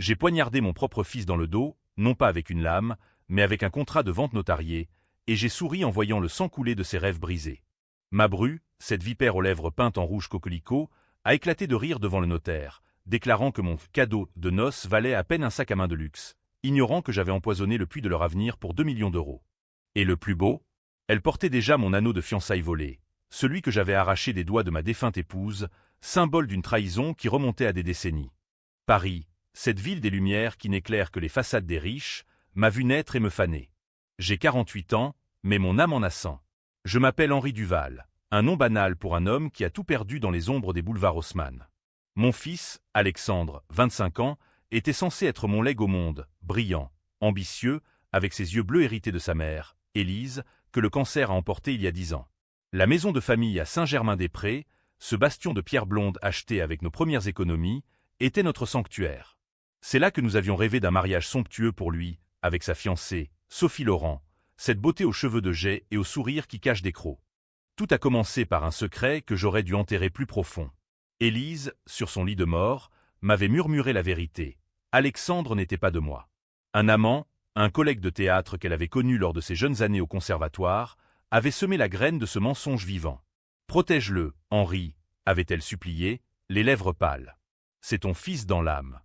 J'ai poignardé mon propre fils dans le dos, non pas avec une lame, mais avec un contrat de vente notarié, et j'ai souri en voyant le sang couler de ses rêves brisés. Ma bru, cette vipère aux lèvres peintes en rouge coquelicot, a éclaté de rire devant le notaire, déclarant que mon cadeau de noces valait à peine un sac à main de luxe, ignorant que j'avais empoisonné le puits de leur avenir pour 2 millions d'euros. Et le plus beau? Elle portait déjà mon anneau de fiançailles volé, celui que j'avais arraché des doigts de ma défunte épouse, symbole d'une trahison qui remontait à des décennies. Paris, cette ville des lumières qui n'éclaire que les façades des riches, m'a vu naître et me faner. J'ai 48 ans, mais mon âme en a 100. Je m'appelle Henri Duval, un nom banal pour un homme qui a tout perdu dans les ombres des boulevards Haussmann. Mon fils, Alexandre, 25 ans, était censé être mon legs au monde, brillant, ambitieux, avec ses yeux bleus hérités de sa mère, Élise, que le cancer a emporté il y a 10 ans. La maison de famille à Saint-Germain-des-Prés, ce bastion de pierre blonde acheté avec nos premières économies, était notre sanctuaire. C'est là que nous avions rêvé d'un mariage somptueux pour lui, avec sa fiancée, Sophie Laurent, cette beauté aux cheveux de jais et au sourire qui cache des crocs. Tout a commencé par un secret que j'aurais dû enterrer plus profond. Élise, sur son lit de mort, m'avait murmuré la vérité. Alexandre n'était pas de moi. Un amant, un collègue de théâtre qu'elle avait connu lors de ses jeunes années au conservatoire, avait semé la graine de ce mensonge vivant. « Protège-le, Henri », avait-elle supplié, les lèvres pâles. « C'est ton fils dans l'âme. »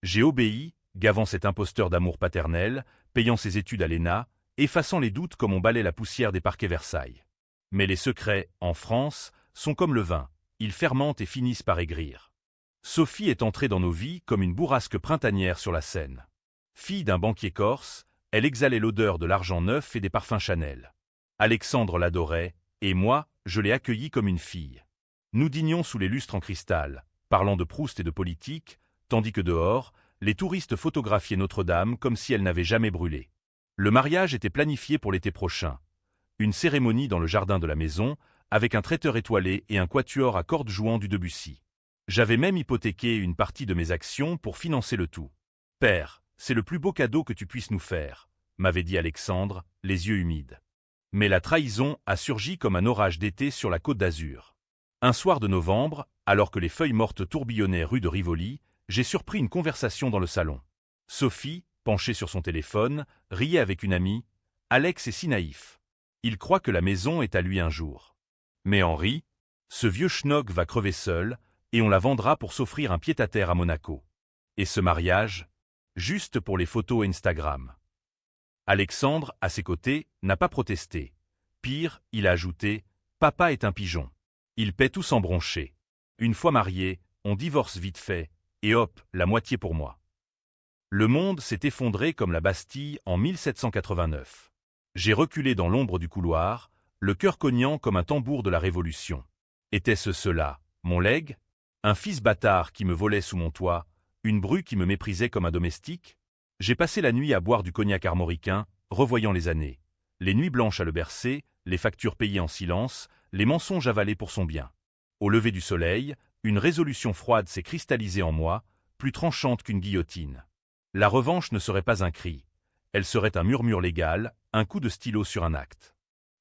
J'ai obéi, gavant cet imposteur d'amour paternel, payant ses études à l'ENA, effaçant les doutes comme on balaie la poussière des parquets Versailles. Mais les secrets, en France, sont comme le vin, ils fermentent et finissent par aigrir. Sophie est entrée dans nos vies comme une bourrasque printanière sur la Seine. Fille d'un banquier corse, elle exhalait l'odeur de l'argent neuf et des parfums Chanel. Alexandre l'adorait, et moi, je l'ai accueillie comme une fille. Nous dînions sous les lustres en cristal, parlant de Proust et de politique, tandis que dehors, les touristes photographiaient Notre-Dame comme si elle n'avait jamais brûlé. Le mariage était planifié pour l'été prochain. Une cérémonie dans le jardin de la maison, avec un traiteur étoilé et un quatuor à cordes jouant du Debussy. J'avais même hypothéqué une partie de mes actions pour financer le tout. « Père, c'est le plus beau cadeau que tu puisses nous faire », m'avait dit Alexandre, les yeux humides. Mais la trahison a surgi comme un orage d'été sur la Côte d'Azur. Un soir de novembre, alors que les feuilles mortes tourbillonnaient rue de Rivoli, j'ai surpris une conversation dans le salon. Sophie, penchée sur son téléphone, riait avec une amie. « Alex est si naïf. Il croit que la maison est à lui un jour. Mais Henri, ce vieux schnock va crever seul, et on la vendra pour s'offrir un pied-à-terre à Monaco. Et ce mariage, juste pour les photos Instagram. » Alexandre, à ses côtés, n'a pas protesté. Pire, il a ajouté « Papa est un pigeon. Il paie tout sans broncher. Une fois marié, on divorce vite fait, et hop, la moitié pour moi. » Le monde s'est effondré comme la Bastille en 1789. J'ai reculé dans l'ombre du couloir, le cœur cognant comme un tambour de la Révolution. Était-ce cela, mon legs? Un fils bâtard qui me volait sous mon toit, une bru qui me méprisait comme un domestique? J'ai passé la nuit à boire du cognac armoricain, revoyant les années. Les nuits blanches à le bercer, les factures payées en silence, les mensonges avalés pour son bien. Au lever du soleil, une résolution froide s'est cristallisée en moi, plus tranchante qu'une guillotine. La revanche ne serait pas un cri. Elle serait un murmure légal, un coup de stylo sur un acte.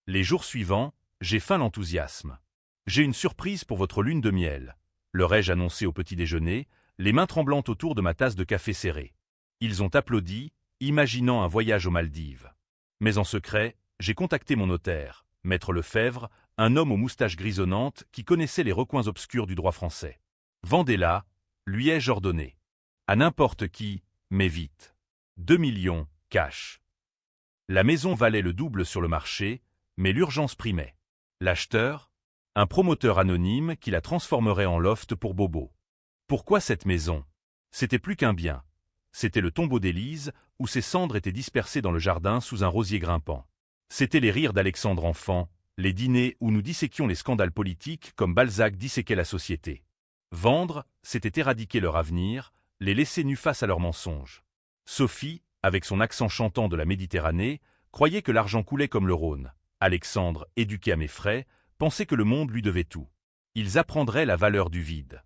Les jours suivants, j'ai feint l'enthousiasme. J'ai une surprise pour votre lune de miel, leur ai-je annoncé au petit déjeuner, les mains tremblantes autour de ma tasse de café serrée. Ils ont applaudi, imaginant un voyage aux Maldives. Mais en secret, j'ai contacté mon notaire, Maître Lefebvre, un homme aux moustaches grisonnantes qui connaissait les recoins obscurs du droit français. Vendez-la, lui ai-je ordonné. À n'importe qui, mais vite. 2 millions, cash. La maison valait le double sur le marché, mais l'urgence primait. L'acheteur? Un promoteur anonyme qui la transformerait en loft pour Bobo. Pourquoi cette maison? C'était plus qu'un bien. C'était le tombeau d'Élise, où ses cendres étaient dispersées dans le jardin sous un rosier grimpant. C'étaient les rires d'Alexandre enfant, les dîners où nous disséquions les scandales politiques comme Balzac disséquait la société. Vendre, c'était éradiquer leur avenir, les laisser nus face à leurs mensonges. Sophie, avec son accent chantant de la Méditerranée, croyait que l'argent coulait comme le Rhône. Alexandre, éduqué à mes frais, pensait que le monde lui devait tout. Ils apprendraient la valeur du vide.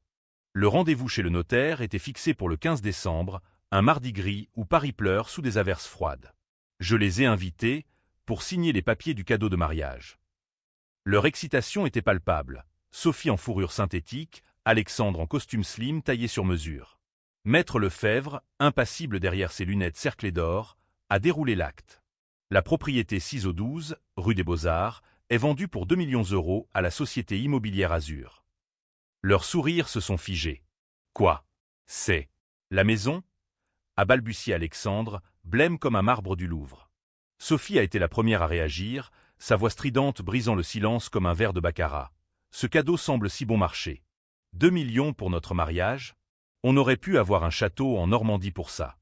Le rendez-vous chez le notaire était fixé pour le 15 décembre, un mardi gris où Paris pleure sous des averses froides. Je les ai invités pour signer les papiers du cadeau de mariage. Leur excitation était palpable. Sophie en fourrure synthétique, Alexandre en costume slim taillé sur mesure. Maître Lefebvre, impassible derrière ses lunettes cerclées d'or, a déroulé l'acte. La propriété 6 au 12, rue des Beaux-Arts, est vendue pour 2 millions d'euros à la société immobilière Azur. Leurs sourires se sont figés. Quoi? C'est la maison? A balbutié Alexandre, blême comme un marbre du Louvre. Sophie a été la première à réagir, sa voix stridente brisant le silence comme un verre de baccarat. Ce cadeau semble si bon marché. 2 millions pour notre mariage? On aurait pu avoir un château en Normandie pour ça.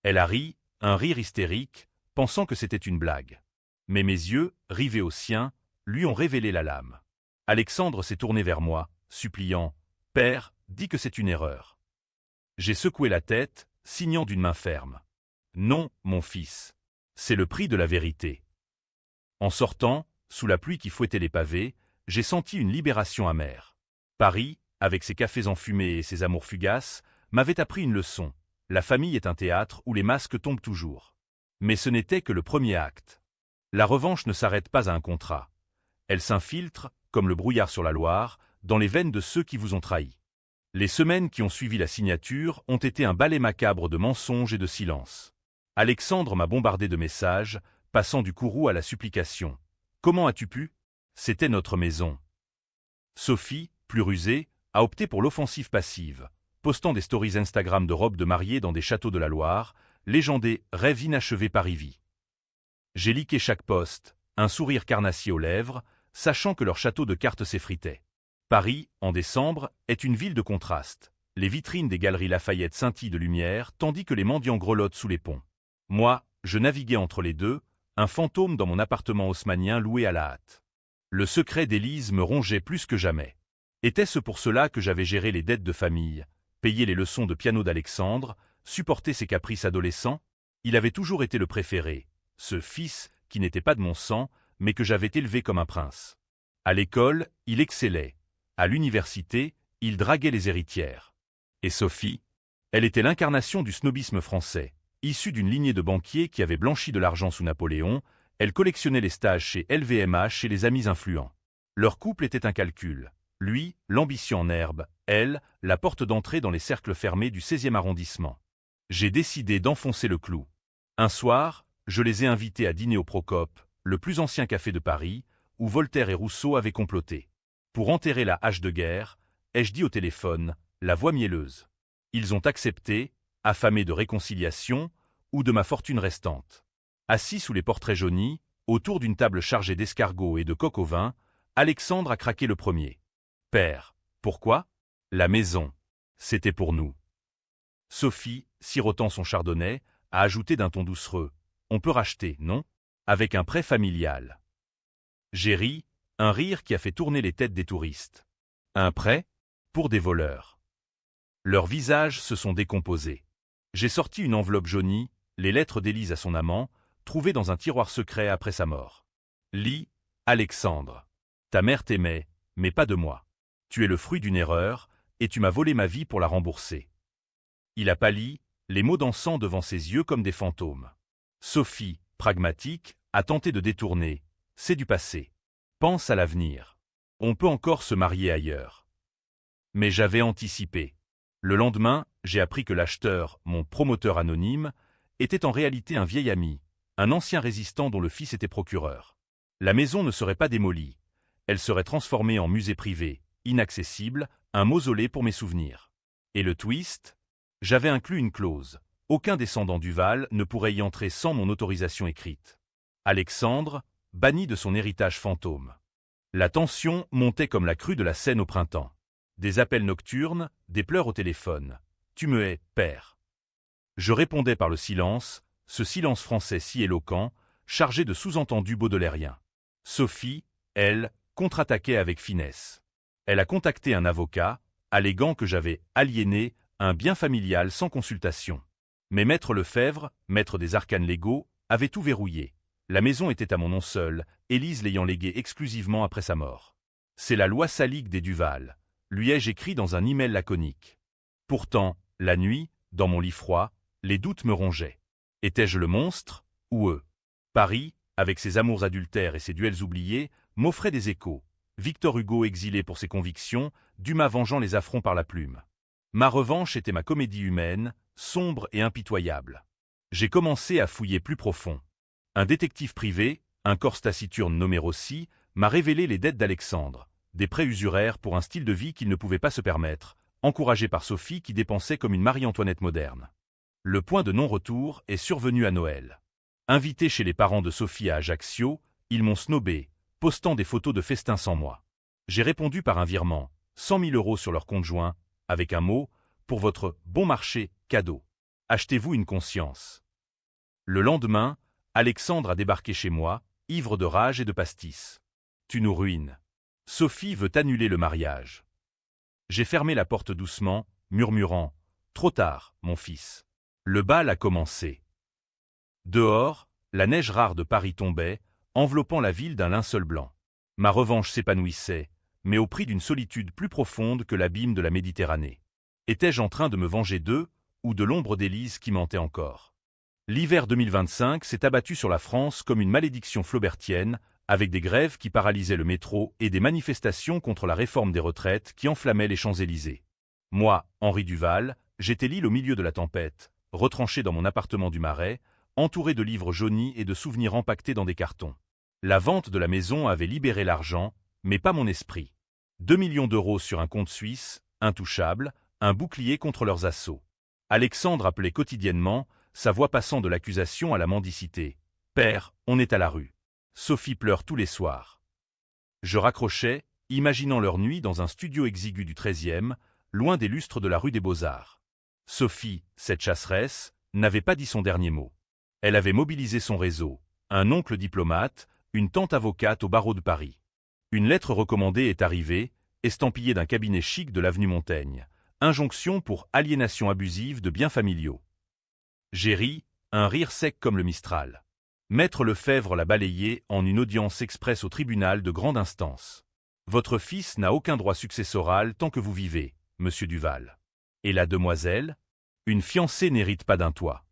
Elle a ri, un rire hystérique, pensant que c'était une blague. Mais mes yeux, rivés aux siens, lui ont révélé la lame. Alexandre s'est tourné vers moi, suppliant « Père, dis que c'est une erreur. » J'ai secoué la tête, signant d'une main ferme. « Non, mon fils. C'est le prix de la vérité. » En sortant, sous la pluie qui fouettait les pavés, j'ai senti une libération amère. Paris, avec ses cafés enfumés et ses amours fugaces, m'avait appris une leçon. La famille est un théâtre où les masques tombent toujours. Mais ce n'était que le premier acte. La revanche ne s'arrête pas à un contrat. Elle s'infiltre, comme le brouillard sur la Loire, dans les veines de ceux qui vous ont trahi. Les semaines qui ont suivi la signature ont été un balai macabre de mensonges et de silence. Alexandre m'a bombardé de messages, passant du courroux à la supplication. « Comment as-tu pu? C'était notre maison. » Sophie, plus rusée, a opté pour l'offensive passive, postant des stories Instagram de robes de mariée dans des châteaux de la Loire, légendés rêves inachevés Paris-Vie. J'ai liké chaque post, un sourire carnassier aux lèvres, sachant que leur château de cartes s'effritait. Paris, en décembre, est une ville de contraste. Les vitrines des galeries Lafayette scintillent de lumière, tandis que les mendiants grelottent sous les ponts. Moi, je naviguais entre les deux, un fantôme dans mon appartement haussmannien loué à la hâte. Le secret d'Élise me rongeait plus que jamais. Était-ce pour cela que j'avais géré les dettes de famille, payé les leçons de piano d'Alexandre, supporté ses caprices adolescents? Il avait toujours été le préféré, ce fils qui n'était pas de mon sang, mais que j'avais élevé comme un prince. À l'école, il excellait. À l'université, il draguait les héritières. Et Sophie? Elle était l'incarnation du snobisme français. Issue d'une lignée de banquiers qui avaient blanchi de l'argent sous Napoléon, elle collectionnait les stages chez LVMH et les amis influents. Leur couple était un calcul. Lui, l'ambition en herbe, elle, la porte d'entrée dans les cercles fermés du 16e arrondissement. J'ai décidé d'enfoncer le clou. Un soir, je les ai invités à dîner au Procope, le plus ancien café de Paris, où Voltaire et Rousseau avaient comploté. Pour enterrer la hache de guerre, ai-je dit au téléphone, la voix mielleuse. Ils ont accepté, affamés de réconciliation ou de ma fortune restante. Assis sous les portraits jaunis, autour d'une table chargée d'escargots et de coq au vin, Alexandre a craqué le premier. « Père, pourquoi? La maison. C'était pour nous. » Sophie, sirotant son chardonnay, a ajouté d'un ton doucereux. « On peut racheter, non? Avec un prêt familial. » J'ai ri, un rire qui a fait tourner les têtes des touristes. Un prêt? Pour des voleurs. Leurs visages se sont décomposés. J'ai sorti une enveloppe jaunie, les lettres d'Élise à son amant, trouvées dans un tiroir secret après sa mort. Lis, Alexandre. Ta mère t'aimait, mais pas de moi. Tu es le fruit d'une erreur, et tu m'as volé ma vie pour la rembourser. Il a pâli, les mots dansant devant ses yeux comme des fantômes. Sophie, pragmatique, a tenté de détourner. C'est du passé. Pense à l'avenir. On peut encore se marier ailleurs. Mais j'avais anticipé. Le lendemain, j'ai appris que l'acheteur, mon promoteur anonyme, était en réalité un vieil ami, un ancien résistant dont le fils était procureur. La maison ne serait pas démolie. Elle serait transformée en musée privé, inaccessible, un mausolée pour mes souvenirs. Et le twist? J'avais inclus une clause. Aucun descendant Duval ne pourrait y entrer sans mon autorisation écrite. Alexandre, banni de son héritage fantôme. La tension montait comme la crue de la Seine au printemps. Des appels nocturnes, des pleurs au téléphone. « Tu me hais, père. » Je répondais par le silence, ce silence français si éloquent, chargé de sous-entendus baudelairiens. Sophie, elle, contre-attaquait avec finesse. Elle a contacté un avocat, alléguant que j'avais aliéné un bien familial sans consultation. Mais maître Lefebvre, maître des arcanes légaux, avait tout verrouillé. La maison était à mon nom seul, Élise l'ayant léguée exclusivement après sa mort. C'est la loi salique des Duval, lui ai-je écrit dans un email laconique. Pourtant, la nuit, dans mon lit froid, les doutes me rongeaient. Étais-je le monstre, ou eux? Paris, avec ses amours adultères et ses duels oubliés, m'offrait des échos. Victor Hugo exilé pour ses convictions, Dumas vengeant les affronts par la plume. Ma revanche était ma comédie humaine, sombre et impitoyable. J'ai commencé à fouiller plus profond. Un détective privé, un Corse taciturne nommé Rossi, m'a révélé les dettes d'Alexandre, des prêts usuraires pour un style de vie qu'il ne pouvait pas se permettre, encouragé par Sophie qui dépensait comme une Marie-Antoinette moderne. Le point de non-retour est survenu à Noël. Invité chez les parents de Sophie à Ajaccio, ils m'ont snobé, postant des photos de festins sans moi. J'ai répondu par un virement, 100 000 € sur leur compte joint, avec un mot, pour votre bon marché, cadeau. Achetez-vous une conscience. Le lendemain, Alexandre a débarqué chez moi, ivre de rage et de pastis. Tu nous ruines. Sophie veut annuler le mariage. J'ai fermé la porte doucement, murmurant, trop tard, mon fils. Le bal a commencé. Dehors, la neige rare de Paris tombait, enveloppant la ville d'un linceul blanc. Ma revanche s'épanouissait, mais au prix d'une solitude plus profonde que l'abîme de la Méditerranée. Étais-je en train de me venger d'eux, ou de l'ombre d'Élise qui mentait encore? L'hiver 2025 s'est abattu sur la France comme une malédiction flaubertienne, avec des grèves qui paralysaient le métro et des manifestations contre la réforme des retraites qui enflammaient les Champs-Élysées. Moi, Henri Duval, j'étais l'île au milieu de la tempête, retranché dans mon appartement du Marais, entouré de livres jaunis et de souvenirs empaquetés dans des cartons. La vente de la maison avait libéré l'argent, mais pas mon esprit. 2 millions d'euros sur un compte suisse, intouchable, un bouclier contre leurs assauts. Alexandre appelait quotidiennement, sa voix passant de l'accusation à la mendicité. « Père, on est à la rue. » Sophie pleure tous les soirs. Je raccrochais, imaginant leur nuit dans un studio exigu du 13e, loin des lustres de la rue des Beaux-Arts. Sophie, cette chasseresse, n'avait pas dit son dernier mot. Elle avait mobilisé son réseau, un oncle diplomate, une tante avocate au barreau de Paris. Une lettre recommandée est arrivée, estampillée d'un cabinet chic de l'avenue Montaigne. Injonction pour aliénation abusive de biens familiaux. J'ai ri, un rire sec comme le Mistral. Maître Lefebvre l'a balayé en une audience express au tribunal de grande instance. Votre fils n'a aucun droit successoral tant que vous vivez, monsieur Duval. Et la demoiselle? Une fiancée n'hérite pas d'un toit.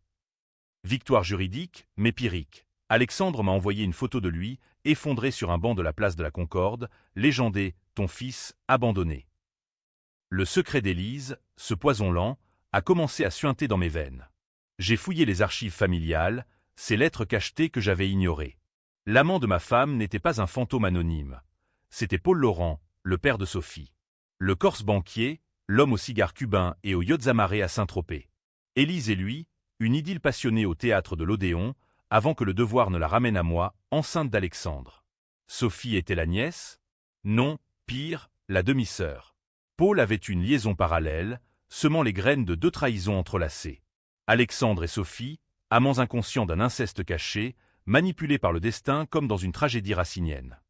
Victoire juridique, mais pyrrhique. Alexandre m'a envoyé une photo de lui, effondré sur un banc de la place de la Concorde, légendé « Ton fils, abandonné ». Le secret d'Élise, ce poison lent, a commencé à suinter dans mes veines. J'ai fouillé les archives familiales, ces lettres cachetées que j'avais ignorées. L'amant de ma femme n'était pas un fantôme anonyme. C'était Paul Laurent, le père de Sophie. Le Corse banquier, l'homme au cigare cubain et aux yachts amarrés à Saint-Tropez. Élise et lui, une idylle passionnée au théâtre de l'Odéon, avant que le devoir ne la ramène à moi, enceinte d'Alexandre. Sophie était la nièce? Non, pire, la demi-sœur. Paul avait une liaison parallèle, semant les graines de 2 trahisons entrelacées. Alexandre et Sophie, amants inconscients d'un inceste caché, manipulés par le destin comme dans une tragédie racinienne.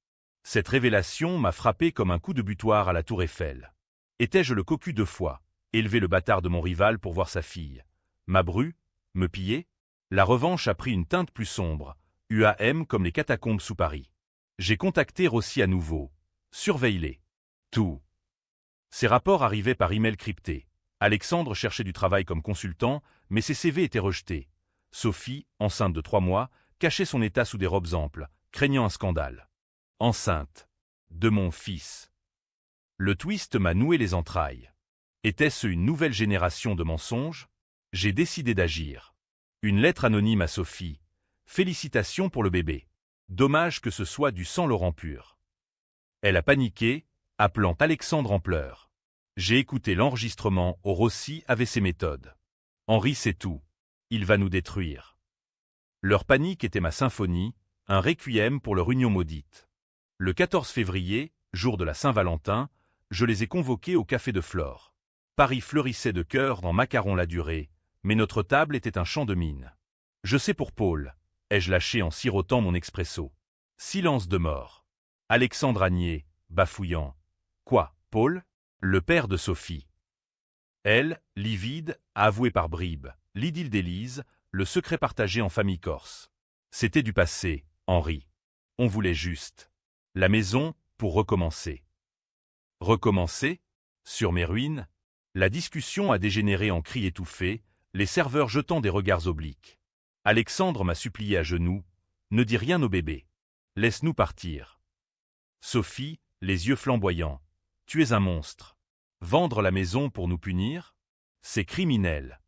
Cette révélation m'a frappé comme un coup de butoir à la tour Eiffel. Étais-je le cocu 2 fois, élevé le bâtard de mon rival pour voir sa fille? Ma bru? Me piller? La revanche a pris une teinte plus sombre, UAM comme les catacombes sous Paris. J'ai contacté Rossi à nouveau. Surveille-les. Tout. Ces rapports arrivaient par email crypté. Alexandre cherchait du travail comme consultant, mais ses CV étaient rejetés. Sophie, enceinte de 3 mois, cachait son état sous des robes amples, craignant un scandale. Enceinte. De mon fils. Le twist m'a noué les entrailles. Était-ce une nouvelle génération de mensonges? J'ai décidé d'agir. Une lettre anonyme à Sophie. Félicitations pour le bébé. Dommage que ce soit du sang Laurent pur. Elle a paniqué, appelant Alexandre en pleurs. J'ai écouté l'enregistrement où Rossi avait ses méthodes. Henri sait tout. Il va nous détruire. Leur panique était ma symphonie, un requiem pour leur union maudite. Le 14 février, jour de la Saint-Valentin, je les ai convoqués au Café de Flore. Paris fleurissait de cœur dans Macaron la durée, mais notre table était un champ de mine. Je sais pour Paul, ai-je lâché en sirotant mon expresso. Silence de mort. Alexandre a nié, bafouillant. Quoi, Paul? Le père de Sophie. Elle, livide, a avoué par bribes, l'idylle d'Élise, le secret partagé en famille corse. C'était du passé, Henri. On voulait juste. La maison, pour recommencer. Recommencer? Sur mes ruines? La discussion a dégénéré en cris étouffés, les serveurs jetant des regards obliques. Alexandre m'a supplié à genoux. Ne dis rien au bébé. Laisse-nous partir. Sophie, les yeux flamboyants. Tu es un monstre. Vendre la maison pour nous punir? C'est criminel.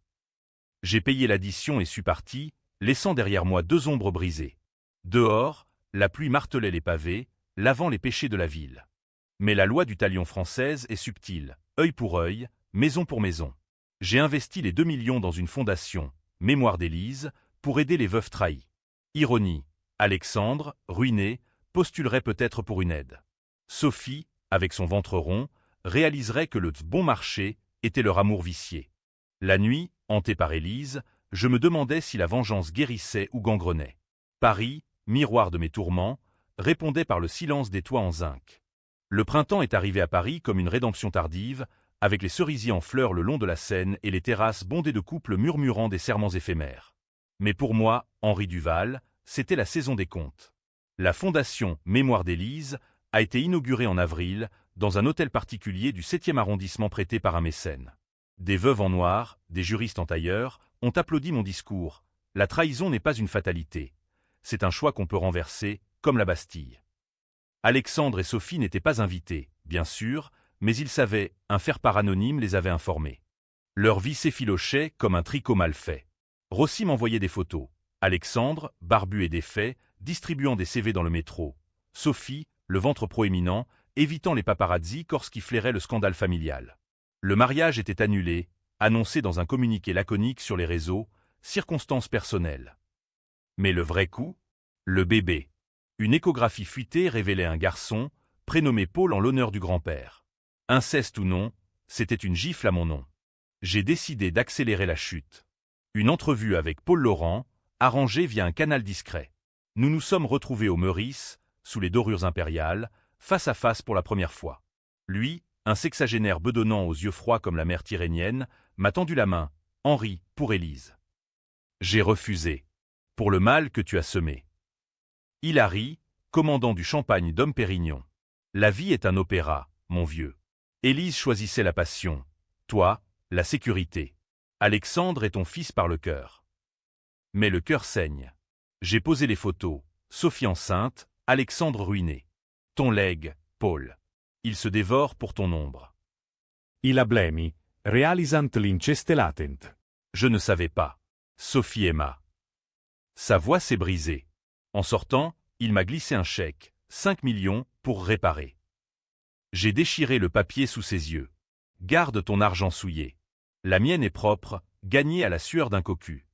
J'ai payé l'addition et suis parti, laissant derrière moi 2 ombres brisées. Dehors, la pluie martelait les pavés, lavant les péchés de la ville. Mais la loi du talion française est subtile, œil pour œil, maison pour maison. J'ai investi les 2 millions dans une fondation, Mémoire d'Élise, pour aider les veuves trahies. Ironie, Alexandre, ruiné, postulerait peut-être pour une aide. Sophie, avec son ventre rond, réaliserait que le bon marché était leur amour vicié. La nuit, hanté par Élise, je me demandais si la vengeance guérissait ou gangrenait. Paris, miroir de mes tourments, répondait par le silence des toits en zinc. Le printemps est arrivé à Paris comme une rédemption tardive, avec les cerisiers en fleurs le long de la Seine et les terrasses bondées de couples murmurant des serments éphémères. Mais pour moi, Henri Duval, c'était la saison des contes. La fondation Mémoire d'Élise a été inaugurée en avril dans un hôtel particulier du 7e arrondissement prêté par un mécène. Des veuves en noir, des juristes en tailleur, ont applaudi mon discours. La trahison n'est pas une fatalité. C'est un choix qu'on peut renverser, comme la Bastille. Alexandre et Sophie n'étaient pas invités, bien sûr, mais ils savaient, un faire-part anonyme les avait informés. Leur vie s'effilochait comme un tricot mal fait. Rossi m'envoyait des photos. Alexandre, barbu et défait, distribuant des CV dans le métro. Sophie, le ventre proéminent, évitant les paparazzis lorsqu'ils flairaient le scandale familial. Le mariage était annulé, annoncé dans un communiqué laconique sur les réseaux, circonstances personnelles. Mais le vrai coup? Le bébé. Une échographie fuitée révélait un garçon, prénommé Paul en l'honneur du grand-père. Inceste ou non, c'était une gifle à mon nom. J'ai décidé d'accélérer la chute. Une entrevue avec Paul Laurent, arrangée via un canal discret. Nous nous sommes retrouvés au Meurice, sous les dorures impériales, face à face pour la première fois. Lui, un sexagénaire bedonnant aux yeux froids comme la mer Tyrrhénienne, m'a tendu la main. Henri, pour Élise. J'ai refusé. Pour le mal que tu as semé. Hilary, commandant du champagne Dom Pérignon. La vie est un opéra, mon vieux. Élise choisissait la passion. Toi, la sécurité. Alexandre est ton fils par le cœur. Mais le cœur saigne. J'ai posé les photos. Sophie enceinte, Alexandre ruiné. Ton legs, Paul. Il se dévore pour ton ombre. I problemi, realisant l'inceste latent. Je ne savais pas. Sophie aima. Sa voix s'est brisée. En sortant, il m'a glissé un chèque, 5 millions, pour réparer. J'ai déchiré le papier sous ses yeux. Garde ton argent souillé. La mienne est propre, gagnée à la sueur d'un cocu.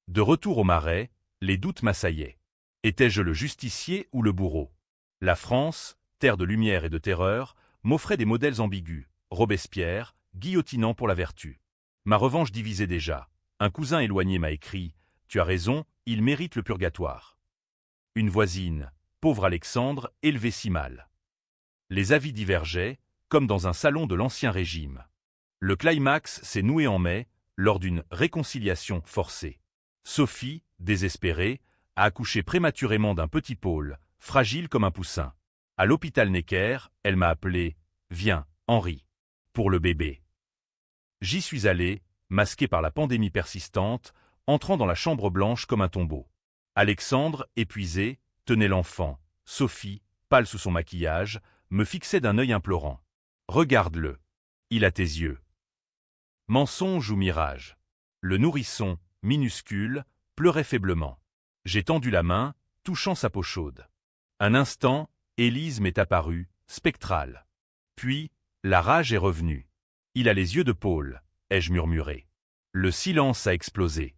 De retour au Marais, les doutes m'assaillaient. Étais-je le justicier ou le bourreau? La France, terre de lumière et de terreur, m'offrait des modèles ambigus. Robespierre, guillotinant pour la vertu. Ma revanche divisait déjà. Un cousin éloigné m'a écrit « Tu as raison, il mérite le purgatoire ». Une voisine, pauvre Alexandre, élevé si mal. Les avis divergeaient, comme dans un salon de l'Ancien Régime. Le climax s'est noué en mai, lors d'une réconciliation forcée. Sophie, désespérée, a accouché prématurément d'un petit Paul, fragile comme un poussin. À l'hôpital Necker, elle m'a appelé « Viens, Henri », pour le bébé. J'y suis allé, masqué par la pandémie persistante, entrant dans la chambre blanche comme un tombeau. Alexandre, épuisé, tenait l'enfant. Sophie, pâle sous son maquillage, me fixait d'un œil implorant. « Regarde-le. Il a tes yeux. » Mensonge ou mirage? Le nourrisson, minuscule, pleurait faiblement. J'ai tendu la main, touchant sa peau chaude. Un instant, Élise m'est apparue, spectrale. Puis, la rage est revenue. Il a les yeux de Paul, ai-je murmuré. Le silence a explosé.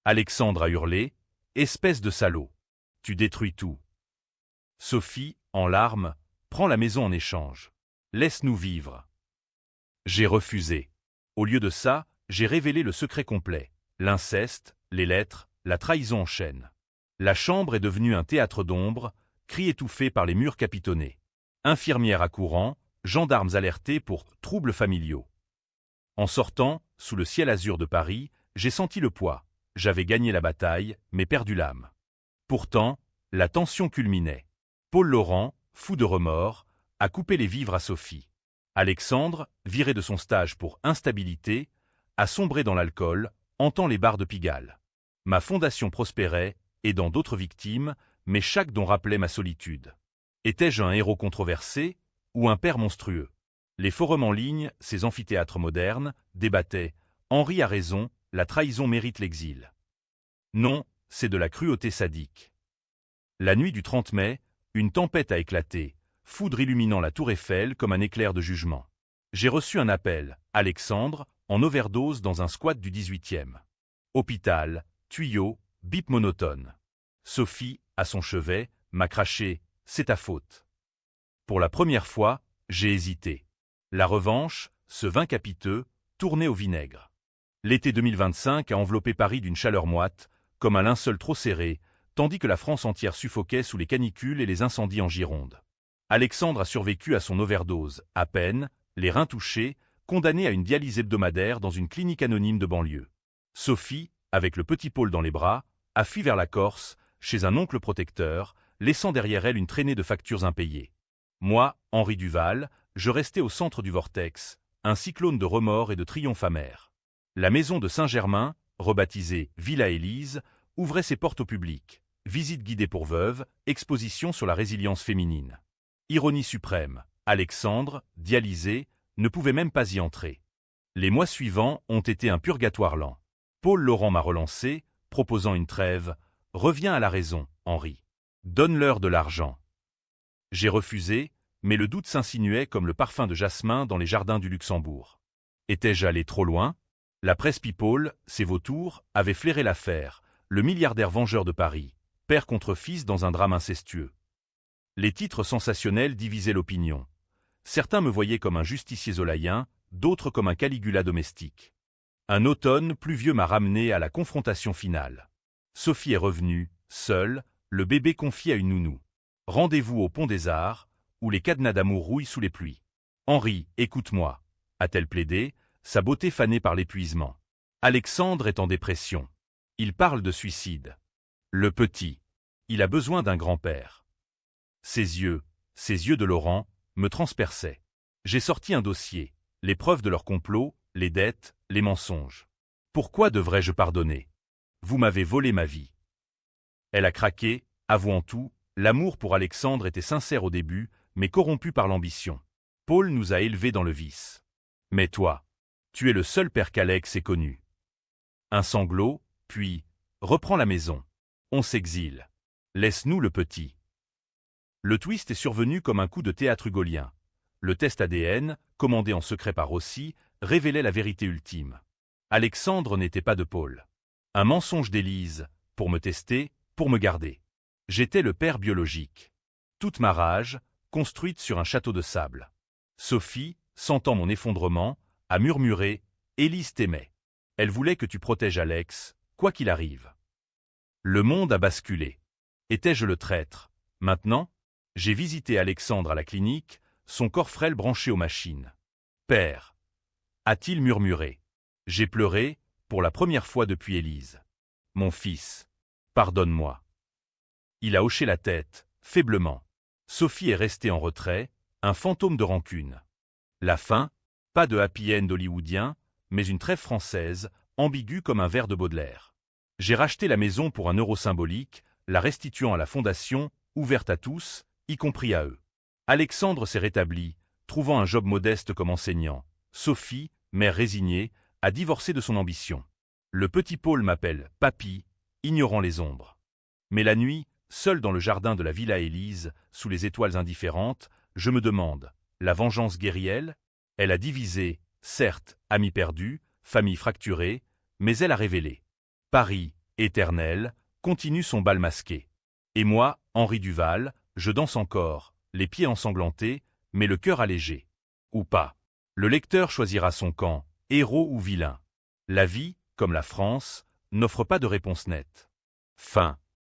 Alexandre a hurlé, espèce de salaud. Tu détruis tout. Sophie, en larmes, prend la maison en échange. Laisse-nous vivre. J'ai refusé. Au lieu de ça, j'ai révélé le secret complet. L'inceste, les lettres, la trahison en chaîne. La chambre est devenue un théâtre d'ombre, cris étouffés par les murs capitonnés. Infirmières accourant, gendarmes alertés pour troubles familiaux. En sortant, sous le ciel azur de Paris, j'ai senti le poids. J'avais gagné la bataille, mais perdu l'âme. Pourtant, la tension culminait. Paul Laurent, fou de remords, a coupé les vivres à Sophie. Alexandre, viré de son stage pour instabilité, a sombré dans l'alcool, hantant les bars de Pigalle. Ma fondation prospérait, aidant d'autres victimes, mais chaque don rappelait ma solitude. Étais-je un héros controversé ou un père monstrueux? Les forums en ligne, ces amphithéâtres modernes, débattaient Henri a raison, la trahison mérite l'exil. Non, c'est de la cruauté sadique. La nuit du 30 mai, une tempête a éclaté, foudre illuminant la tour Eiffel comme un éclair de jugement. J'ai reçu un appel, Alexandre, en overdose dans un squat du 18e. Hôpital, tuyau, bip monotone. Sophie, à son chevet, m'a craché, c'est ta faute. Pour la première fois, j'ai hésité. La revanche, ce vin capiteux, tourné au vinaigre. L'été 2025 a enveloppé Paris d'une chaleur moite, comme un linceul trop serré, tandis que la France entière suffoquait sous les canicules et les incendies en Gironde. Alexandre a survécu à son overdose, à peine, les reins touchés, condamné à une dialyse hebdomadaire dans une clinique anonyme de banlieue. Sophie, avec le petit Paul dans les bras, a fui vers la Corse, chez un oncle protecteur, laissant derrière elle une traînée de factures impayées. Moi, Henri Duval, je restais au centre du vortex, un cyclone de remords et de triomphes amers. La maison de Saint-Germain, rebaptisée Villa Élise, ouvrait ses portes au public. Visite guidée pour veuves, exposition sur la résilience féminine. Ironie suprême, Alexandre, dialysé, ne pouvait même pas y entrer. Les mois suivants ont été un purgatoire lent. Paul Laurent m'a relancé, proposant une trêve. « Reviens à la raison, Henri. Donne-leur de l'argent. » J'ai refusé, mais le doute s'insinuait comme le parfum de jasmin dans les jardins du Luxembourg. Étais-je allé trop loin? La presse People, ses vautours, avait flairé l'affaire, le milliardaire vengeur de Paris, père contre fils dans un drame incestueux. Les titres sensationnels divisaient l'opinion. Certains me voyaient comme un justicier zolaïen, d'autres comme un Caligula domestique. Un automne pluvieux m'a ramené à la confrontation finale. Sophie est revenue, seule, le bébé confié à une nounou. Rendez-vous au Pont des Arts, où les cadenas d'amour rouillent sous les pluies. Henri, écoute-moi, a-t-elle plaidé, sa beauté fanée par l'épuisement. Alexandre est en dépression. Il parle de suicide. Le petit. Il a besoin d'un grand-père. Ses yeux de Laurent, me transperçaient. J'ai sorti un dossier, les preuves de leur complot, les dettes, les mensonges. Pourquoi devrais-je pardonner? Vous m'avez volé ma vie. Elle a craqué, avouant tout, l'amour pour Alexandre était sincère au début, mais corrompu par l'ambition. Paul nous a élevés dans le vice. Mais toi, tu es le seul père qu'Alex ait connu. Un sanglot, puis, reprends la maison. On s'exile. Laisse-nous le petit. Le twist est survenu comme un coup de théâtre hugolien. Le test ADN, commandé en secret par Rossi, révélait la vérité ultime. Alexandre n'était pas de Paul. Un mensonge d'Élise, pour me tester, pour me garder. J'étais le père biologique. Toute ma rage, construite sur un château de sable. Sophie, sentant mon effondrement, a murmuré « Élise t'aimait. Elle voulait que tu protèges Alex, quoi qu'il arrive. » Le monde a basculé. Étais-je le traître? Maintenant, j'ai visité Alexandre à la clinique, son corps frêle branché aux machines. « Père !» a-t-il murmuré. J'ai pleuré, pour la première fois depuis Élise. « Mon fils, pardonne-moi. » Il a hoché la tête, faiblement. Sophie est restée en retrait, un fantôme de rancune. La fin, pas de happy end hollywoodien, mais une trêve française, ambiguë comme un vers de Baudelaire. J'ai racheté la maison pour un euro symbolique, la restituant à la fondation, ouverte à tous, y compris à eux. Alexandre s'est rétabli, trouvant un job modeste comme enseignant. Sophie, mère résignée, a divorcé de son ambition. Le petit Paul m'appelle « papy », ignorant les ombres. Mais la nuit, seul dans le jardin de la Villa Élise, sous les étoiles indifférentes, je me demande, la vengeance guerrielle? Elle a divisé, certes, amis perdus, famille fracturée, mais elle a révélé. Paris, éternel, continue son bal masqué. Et moi, Henri Duval, je danse encore, les pieds ensanglantés, mais le cœur allégé. Ou pas. Le lecteur choisira son camp, héros ou vilain. La vie, comme la France, n'offre pas de réponse nette. Fin.